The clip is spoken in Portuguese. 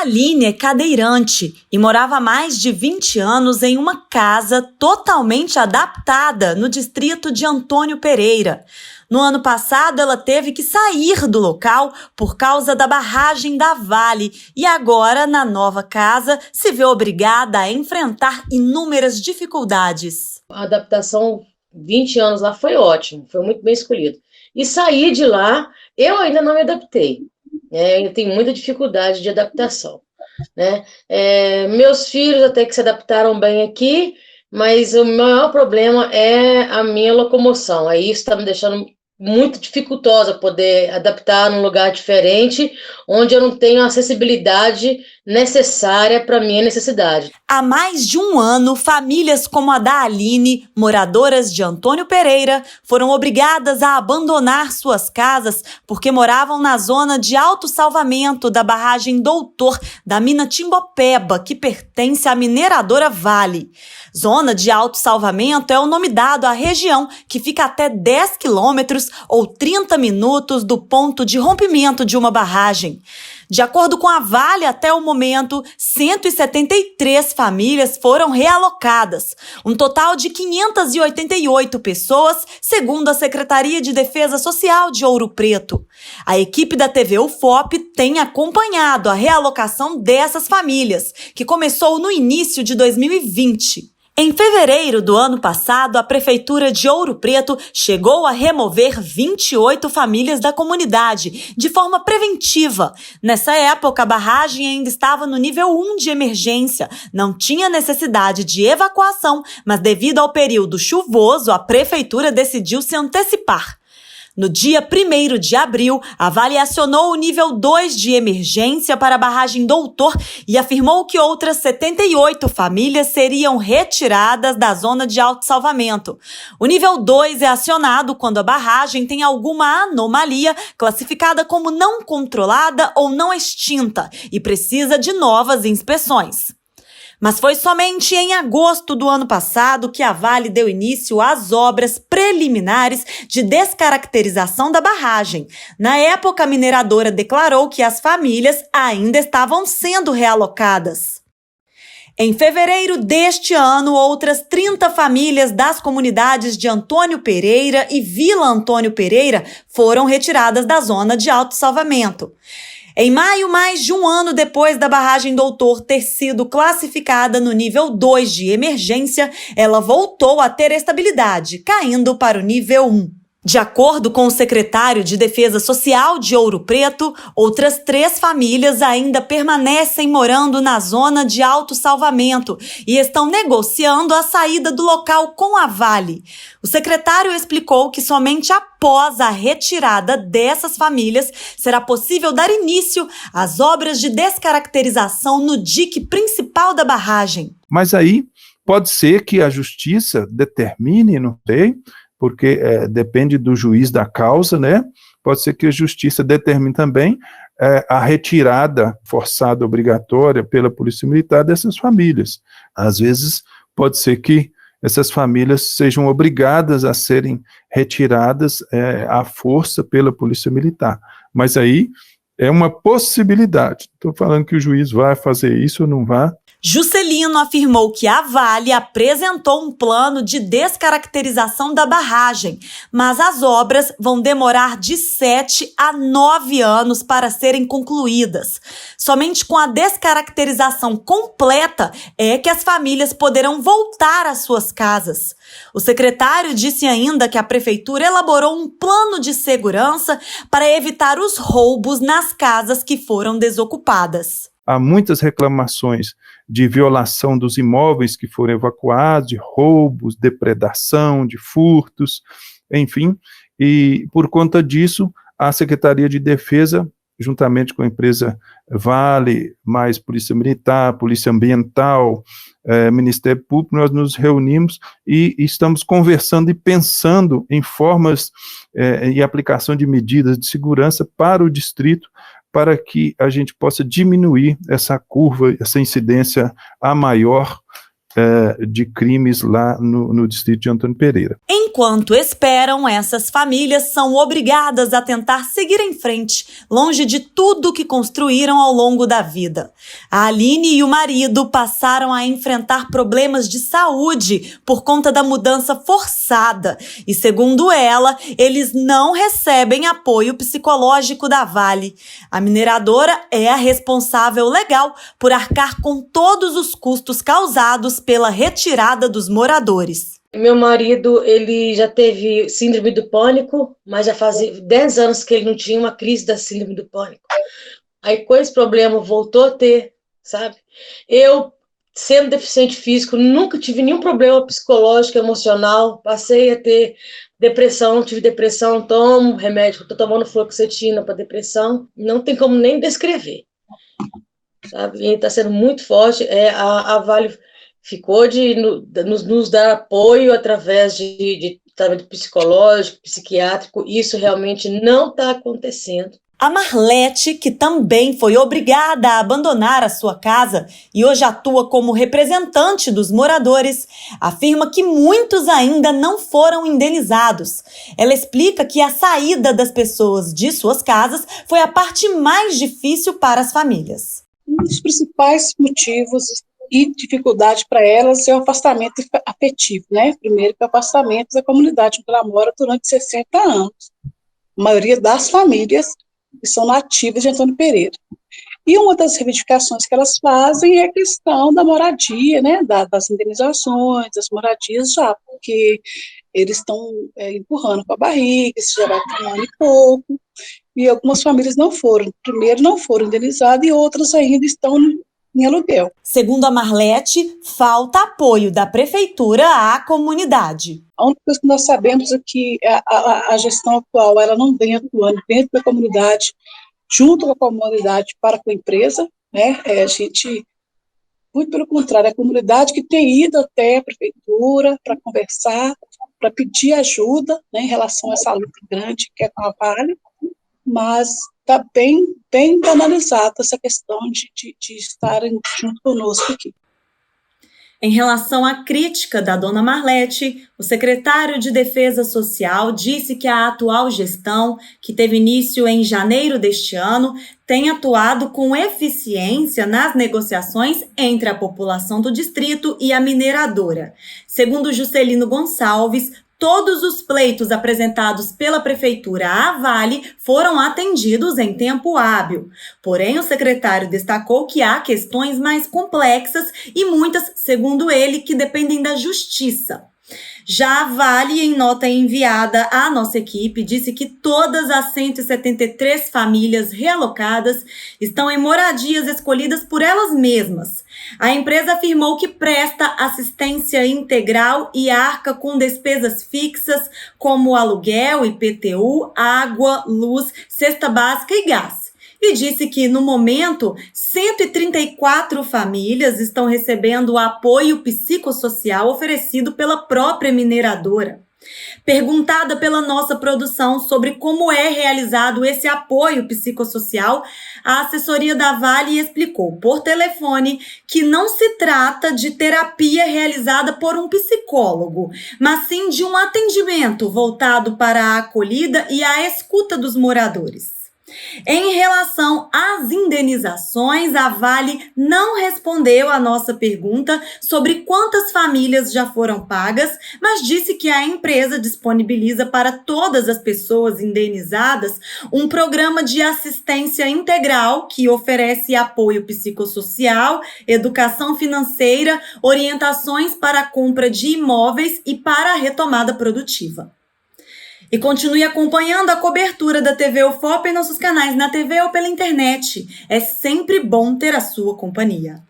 Aline é cadeirante e morava há mais de 20 anos em uma casa totalmente adaptada no distrito de Antônio Pereira. No ano passado, ela teve que sair do local por causa da barragem da Vale e agora, na nova casa, se vê obrigada a enfrentar inúmeras dificuldades. A adaptação, 20 anos lá, foi ótimo, foi muito bem escolhido. E sair de lá, eu ainda não me adaptei. Eu tenho muita dificuldade de adaptação, né? Meus filhos até que se adaptaram bem aqui, mas o maior problema é a minha locomoção. Aí isso está me deixando muito dificultosa poder adaptar num lugar diferente, onde eu não tenho a acessibilidade necessária para a minha necessidade. Há mais de um ano, famílias como a da Aline, moradoras de Antônio Pereira, foram obrigadas a abandonar suas casas porque moravam na zona de autossalvamento da barragem Doutor, da mina Timbopeba, que pertence à mineradora Vale. Zona de autossalvamento é o nome dado à região que fica até 10 quilômetros ou 30 minutos do ponto de rompimento de uma barragem. De acordo com a Vale, até o momento, 173 famílias foram realocadas, um total de 588 pessoas, segundo a Secretaria de Defesa Social de Ouro Preto. A equipe da TV UFOP tem acompanhado a realocação dessas famílias, que começou no início de 2020. Em fevereiro do ano passado, a Prefeitura de Ouro Preto chegou a remover 28 famílias da comunidade, de forma preventiva. Nessa época, a barragem ainda estava no nível 1 de emergência, não tinha necessidade de evacuação, mas devido ao período chuvoso, a Prefeitura decidiu se antecipar. No dia 1º de abril, a Vale acionou o nível 2 de emergência para a barragem Doutor e afirmou que outras 78 famílias seriam retiradas da zona de autossalvamento. O nível 2 é acionado quando a barragem tem alguma anomalia classificada como não controlada ou não extinta e precisa de novas inspeções. Mas foi somente em agosto do ano passado que a Vale deu início às obras preliminares de descaracterização da barragem. Na época, a mineradora declarou que as famílias ainda estavam sendo realocadas. Em fevereiro deste ano, outras 30 famílias das comunidades de Antônio Pereira e Vila Antônio Pereira foram retiradas da zona de autossalvamento. Em maio, mais de um ano depois da barragem Doutor ter sido classificada no nível 2 de emergência, ela voltou a ter estabilidade, caindo para o nível 1. De acordo com o secretário de Defesa Social de Ouro Preto, outras 3 famílias ainda permanecem morando na zona de autossalvamento e estão negociando a saída do local com a Vale. O secretário explicou que somente após a retirada dessas famílias será possível dar início às obras de descaracterização no dique principal da barragem. Mas aí pode ser que a justiça determine, não sei, porque depende do juiz da causa, né? Pode ser que a justiça determine também a retirada forçada obrigatória pela Polícia Militar dessas famílias. Às vezes, pode ser que essas famílias sejam obrigadas a serem retiradas à força pela Polícia Militar. Mas aí é uma possibilidade. Estou falando que o juiz vai fazer isso ou não vai. Juscelino afirmou que a Vale apresentou um plano de descaracterização da barragem, mas as obras vão demorar de 7 a 9 anos para serem concluídas. Somente com a descaracterização completa é que as famílias poderão voltar às suas casas. O secretário disse ainda que a prefeitura elaborou um plano de segurança para evitar os roubos nas casas que foram desocupadas. Há muitas reclamações de violação dos imóveis que foram evacuados, de roubos, depredação, de furtos, enfim, e por conta disso, a Secretaria de Defesa, juntamente com a empresa Vale, mais Polícia Militar, Polícia Ambiental, Ministério Público, nós nos reunimos e estamos conversando e pensando em formas e aplicação de medidas de segurança para o distrito, para que a gente possa diminuir essa curva, essa incidência a maior de crimes lá no distrito de Antônio Pereira. Em Enquanto esperam, essas famílias são obrigadas a tentar seguir em frente, longe de tudo que construíram ao longo da vida. A Aline e o marido passaram a enfrentar problemas de saúde por conta da mudança forçada e, segundo ela, eles não recebem apoio psicológico da Vale. A mineradora é a responsável legal por arcar com todos os custos causados pela retirada dos moradores. Meu marido, ele já teve síndrome do pânico, mas já fazia 10 anos que ele não tinha uma crise da síndrome do pânico. Aí, com esse problema, voltou a ter, sabe? Eu, sendo deficiente físico, nunca tive nenhum problema psicológico, emocional. Passei a ter depressão, tive depressão, tomo remédio, estou tomando fluoxetina para depressão. Não tem como nem descrever, sabe? E está sendo muito forte. A Vale ficou de nos dar apoio através de tratamento psicológico, psiquiátrico. Isso realmente não está acontecendo. A Marlete, que também foi obrigada a abandonar a sua casa e hoje atua como representante dos moradores, afirma que muitos ainda não foram indenizados. Ela explica que a saída das pessoas de suas casas foi a parte mais difícil para as famílias. Um dos principais motivos e dificuldade para elas é o afastamento afetivo, né? Primeiro, que é o afastamento da comunidade onde ela mora durante 60 anos. A maioria das famílias que são nativas de Antônio Pereira. E uma das reivindicações que elas fazem é a questão da moradia, né? Das indenizações, das moradias já, porque eles estão empurrando com a barriga, isso já vai ter 1 ano e pouco, e algumas famílias não foram indenizadas e outras ainda estão em aluguel. Segundo a Marlete, falta apoio da prefeitura à comunidade. A única coisa que nós sabemos é que a gestão atual ela não vem atuando dentro da comunidade, junto com a comunidade para com a empresa, né? A gente, muito pelo contrário, a comunidade que tem ido até a prefeitura para conversar, para pedir ajuda, né, em relação a essa luta grande que é com a Vale, mas está bem banalizada essa questão de estarem junto conosco aqui. Em relação à crítica da dona Marlete, o secretário de Defesa Social disse que a atual gestão, que teve início em janeiro deste ano, tem atuado com eficiência nas negociações entre a população do distrito e a mineradora. Segundo Juscelino Gonçalves, todos os pleitos apresentados pela Prefeitura à Vale foram atendidos em tempo hábil. Porém, o secretário destacou que há questões mais complexas e muitas, segundo ele, que dependem da Justiça. Já a Vale, em nota enviada à nossa equipe, disse que todas as 173 famílias realocadas estão em moradias escolhidas por elas mesmas. A empresa afirmou que presta assistência integral e arca com despesas fixas como aluguel, IPTU, água, luz, cesta básica e gás. E disse que, no momento, 134 famílias estão recebendo o apoio psicossocial oferecido pela própria mineradora. Perguntada pela nossa produção sobre como é realizado esse apoio psicossocial, a assessoria da Vale explicou por telefone que não se trata de terapia realizada por um psicólogo, mas sim de um atendimento voltado para a acolhida e a escuta dos moradores. Em relação às indenizações, a Vale não respondeu à nossa pergunta sobre quantas famílias já foram pagas, mas disse que a empresa disponibiliza para todas as pessoas indenizadas um programa de assistência integral que oferece apoio psicossocial, educação financeira, orientações para a compra de imóveis e para a retomada produtiva. E continue acompanhando a cobertura da TV UFOP em nossos canais na TV ou pela internet. É sempre bom ter a sua companhia.